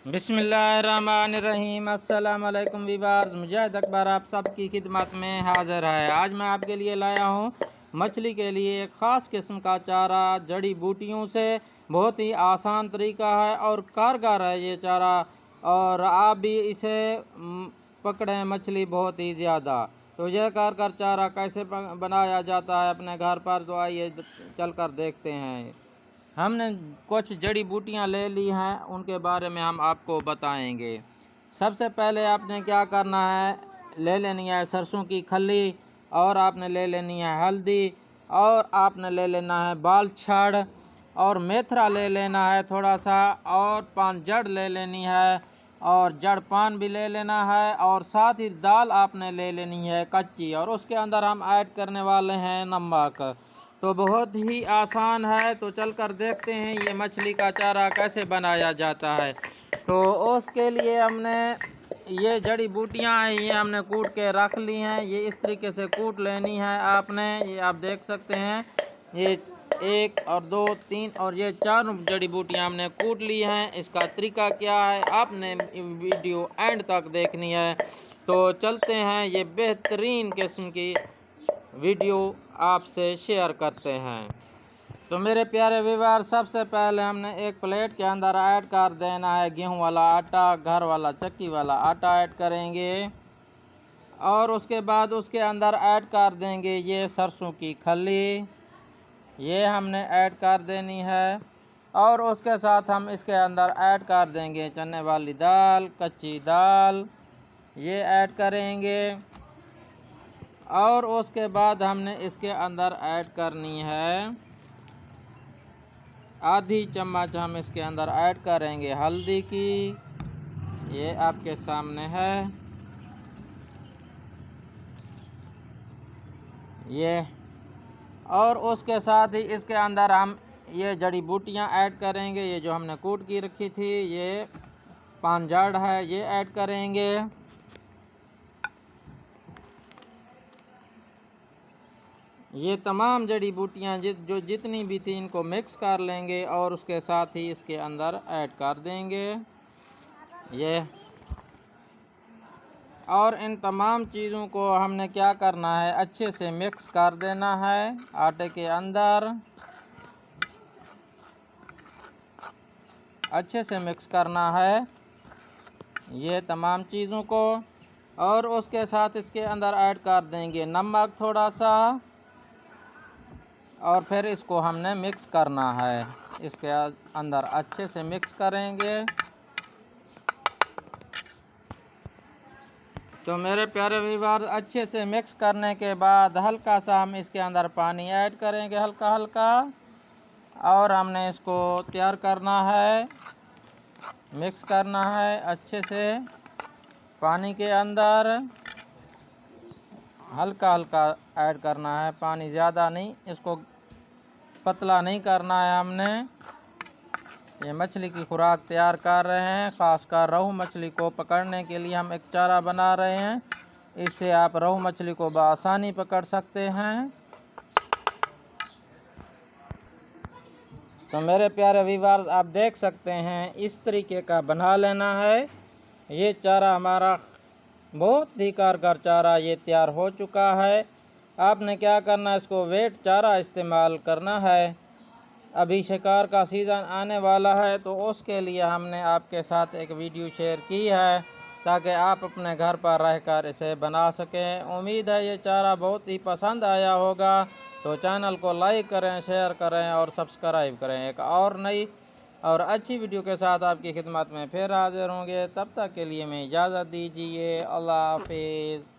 बिस्मिल्लाहिर्रहमानिर्रहीम। अस्सलाम वालेकुम वीवर्स, मुजाहिद अकबर आप सबकी खिदमत में हाज़िर है। आज मैं आपके लिए लाया हूँ मछली के लिए एक ख़ास किस्म का चारा जड़ी बूटियों से। बहुत ही आसान तरीका है और कारगर है ये चारा, और आप भी इसे पकड़ें मछली बहुत ही ज़्यादा। तो यह कारगर चारा कैसे बनाया जाता है अपने घर पर, तो आइए चलकर देखते हैं। हमने कुछ जड़ी बूटियां ले ली हैं, उनके बारे में हम आपको बताएंगे। सबसे पहले आपने क्या करना है, ले लेनी है सरसों की खली, और आपने ले लेनी है हल्दी, और आपने ले लेना है बाल छड़, और मेथरा ले लेना है थोड़ा सा, और पान जड़ ले लेनी है, और जड़ पान भी ले लेना है, और साथ ही दाल आपने ले लेनी है कच्ची, और उसके अंदर हम ऐड करने वाले हैं नमक। तो बहुत ही आसान है, तो चलकर देखते हैं ये मछली का चारा कैसे बनाया जाता है। तो उसके लिए हमने ये जड़ी बूटियां हैं, ये हमने कूट के रख ली हैं। ये इस तरीके से कूट लेनी है आपने। ये आप देख सकते हैं, ये 1 और 2 3 और ये 4 जड़ी बूटियां हमने कूट ली हैं। इसका तरीका क्या है आपने वीडियो एंड तक देखनी है। तो चलते हैं, ये बेहतरीन किस्म की वीडियो आपसे शेयर करते हैं। तो मेरे प्यारे व्यूअर, सबसे पहले हमने एक प्लेट के अंदर ऐड कर देना है गेहूं वाला आटा, घर वाला चक्की वाला आटा ऐड करेंगे, और उसके बाद उसके अंदर ऐड कर देंगे ये सरसों की खली, ये हमने ऐड कर देनी है, और उसके साथ हम इसके अंदर ऐड कर देंगे चने वाली दाल, कच्ची दाल, ये ऐड करेंगे, और उसके बाद हमने इसके अंदर ऐड करनी है आधी चम्मच, हम इसके अंदर ऐड करेंगे हल्दी की, ये आपके सामने है ये। और उसके साथ ही इसके अंदर हम ये जड़ी बूटियां ऐड करेंगे। ये जो हमने कूट की रखी थी, ये पान जड़ है, ये ऐड करेंगे। ये तमाम जड़ी बूटियां जो जितनी भी थी इनको मिक्स कर लेंगे, और उसके साथ ही इसके अंदर ऐड कर देंगे ये। और इन तमाम चीज़ों को हमने क्या करना है, अच्छे से मिक्स कर देना है आटे के अंदर, अच्छे से मिक्स करना है ये तमाम चीज़ों को। और उसके साथ इसके अंदर ऐड कर देंगे नमक थोड़ा सा, और फिर इसको हमने मिक्स करना है इसके अंदर, अच्छे से मिक्स करेंगे। तो मेरे प्यारे व्यूअर, अच्छे से मिक्स करने के बाद हल्का सा हम इसके अंदर पानी ऐड करेंगे, हल्का हल्का, और हमने इसको तैयार करना है, मिक्स करना है अच्छे से पानी के अंदर, हल्का हल्का ऐड करना है, पानी ज़्यादा नहीं, इसको पतला नहीं करना है हमने। ये मछली की खुराक तैयार कर रहे हैं, खासकर रोहू मछली को पकड़ने के लिए हम एक चारा बना रहे हैं। इससे आप रोहू मछली को बआसानी पकड़ सकते हैं। तो मेरे प्यारे व्यूअर्स, आप देख सकते हैं इस तरीके का बना लेना है। ये चारा हमारा बहुत ही कारगर चारा ये तैयार हो चुका है। आपने क्या करना है, इसको वेट चारा इस्तेमाल करना है। अभी शिकार का सीज़न आने वाला है, तो उसके लिए हमने आपके साथ एक वीडियो शेयर की है, ताकि आप अपने घर पर रहकर इसे बना सकें। उम्मीद है ये चारा बहुत ही पसंद आया होगा। तो चैनल को लाइक करें, शेयर करें और सब्सक्राइब करें। एक और नई और अच्छी वीडियो के साथ आपकी खिदमत में फिर हाजिर होंगे। तब तक के लिए मैं इजाज़त दीजिए। अल्लाह हाफिज़।